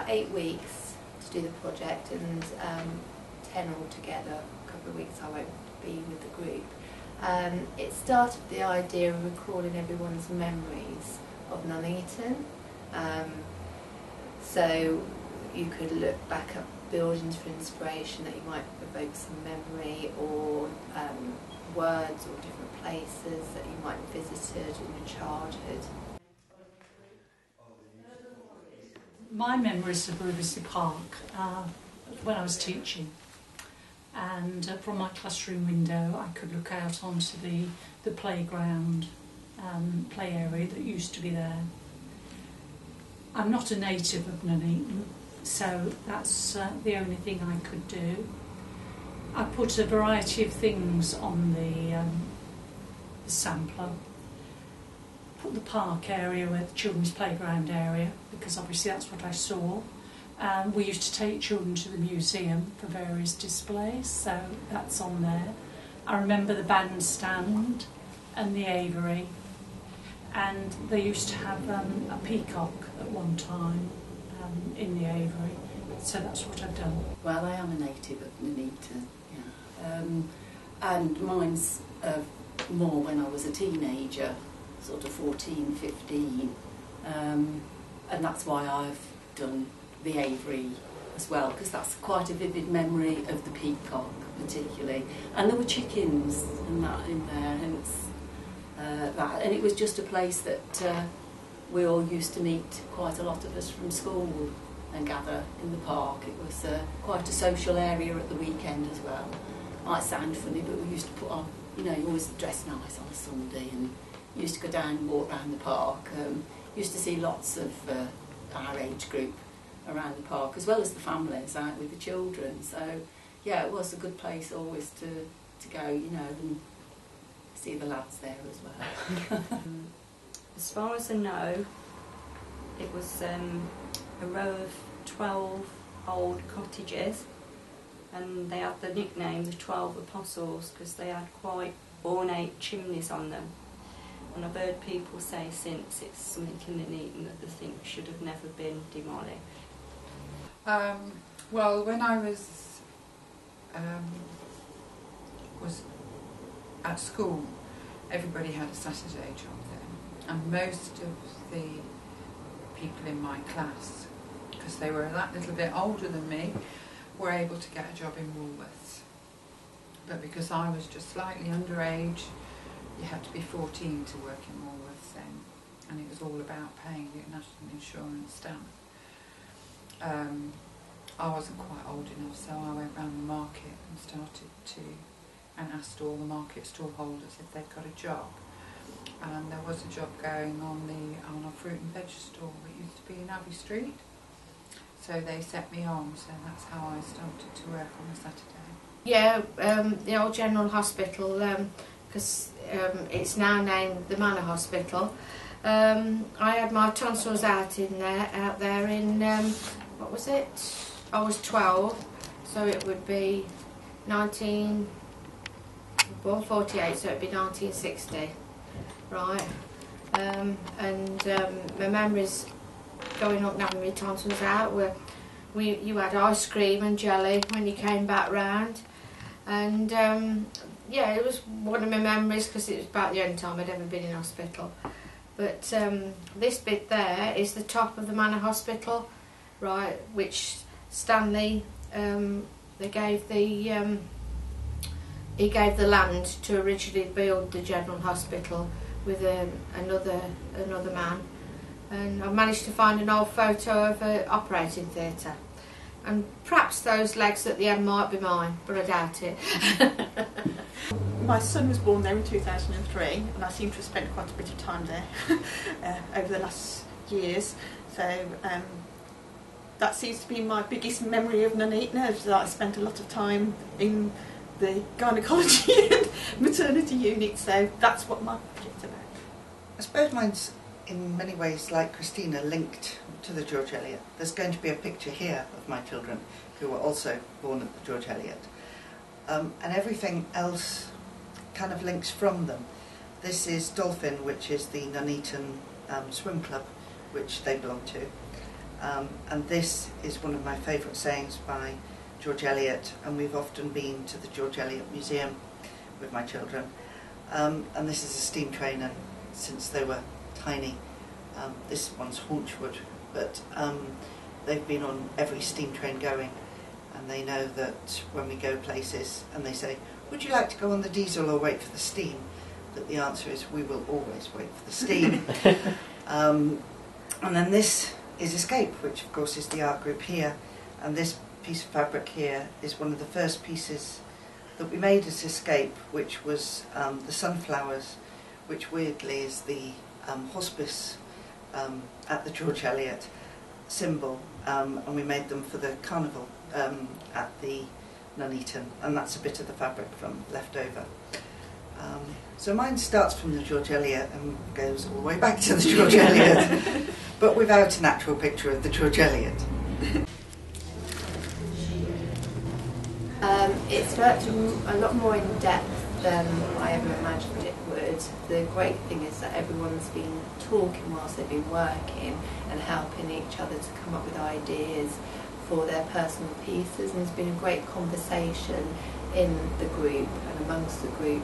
about 8 weeks to do the project, and 10 altogether. A couple of weeks I won't be with the group. It started with the idea of recalling everyone's memories of Nuneaton. So you could look back at buildings for inspiration that you might evoke some memory, or words or different places that you might have visited in your childhood. My memories of Riversey Park when I was teaching, and from my classroom window I could look out onto the playground, play area that used to be there. I'm not a native of Nuneaton, so that's the only thing I could do. I put a variety of things on the sampler. Put the park area with the children's playground area, because obviously that's what I saw. We used to take children to the museum for various displays, so that's on there. I remember the bandstand and the aviary, and they used to have a peacock at one time in the aviary, so that's what I've done. Well, I am a native of Nuneaton, yeah. And mine's more when I was a teenager, sort of 14, 15, and that's why I've done the aviary as well, because that's quite a vivid memory of the peacock particularly, and there were chickens and that in there, hence that, and it was just a place that we all used to meet, quite a lot of us from school, and gather in the park. It was quite a social area at the weekend as well. Might sound funny, but we used to put on, you know, you always dress nice on a Sunday, and used to go down and walk around the park. Used to see lots of our age group around the park, as well as the families out with the children. So yeah, it was a good place always to go, you know, and see the lads there as well. As far as I know, it was a row of 12 old cottages, and they had the nickname the 12 Apostles because they had quite ornate chimneys on them. And I've heard people say since it's something in Nuneaton that the thing should have never been demolished. Well, when I was at school, everybody had a Saturday job then, and most of the people in my class, because they were that little bit older than me, were able to get a job in Woolworths. But because I was just slightly underage, you had to be 14 to work in Woolworths then, and it was all about paying your national insurance stamp. I wasn't quite old enough, so I went round the market and started and asked all the market stall holders if they'd got a job. And there was a job going on a fruit and veg stall that used to be in Abbey Street. So they set me on, so that's how I started to work on a Saturday. Yeah, the old General Hospital, because it's now named the Manor Hospital. I had my tonsils out there in, what was it? I was 12, so it would be 48, so it would be 1960, right? And my memories going up and having my tonsils out were, you had ice cream and jelly when you came back round, and yeah, it was one of my memories because it was about the only time I'd ever been in hospital. But this bit there is the top of the Manor Hospital, right, which Stanley, he gave the land to originally build the General Hospital with another man, and I managed to find an old photo of an operating theatre, and perhaps those legs at the end might be mine, but I doubt it. My son was born there in 2003, and I seem to have spent quite a bit of time there over the last years, so that seems to be my biggest memory of Nuneaton, is that I spent a lot of time in the gynecology and maternity unit, so that's what my project's about. I suppose mine's in many ways, like Christina, linked to the George Eliot. There's going to be a picture here of my children who were also born at the George Eliot, and everything else kind of links from them. This is Dolphin, which is the Nuneaton swim club which they belong to. And this is one of my favourite sayings by George Eliot, and we've often been to the George Eliot Museum with my children. And this is a steam train, and since they were tiny, this one's Haunchwood, but they've been on every steam train going, and they know that when we go places and they say, would you like to go on the diesel or wait for the steam, that the answer is we will always wait for the steam. And then this is Escape, which of course is the art group here, and this piece of fabric here is one of the first pieces that we made as Escape, which was the sunflowers, which weirdly is the hospice at the George Eliot symbol, and we made them for the carnival at the Nuneaton, and that's a bit of the fabric from leftover. So mine starts from the George Eliot and goes all the way back to the George Eliot, but without an actual picture of the George Eliot. It's worked a lot more in depth than I ever imagined it would. The great thing is that everyone's been talking whilst they've been working and helping each other to come up with ideas for their personal pieces, and there's been a great conversation in the group and amongst the group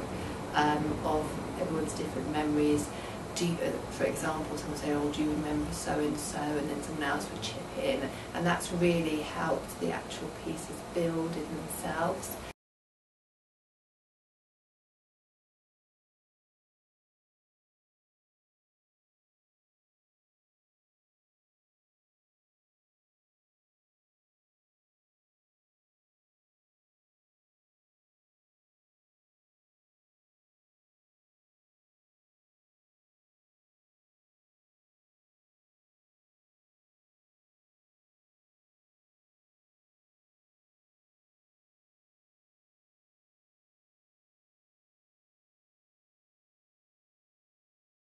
of everyone's different memories. For example, someone say, oh, do you remember so and so, and then someone else would chip in, and that's really helped the actual pieces build in themselves.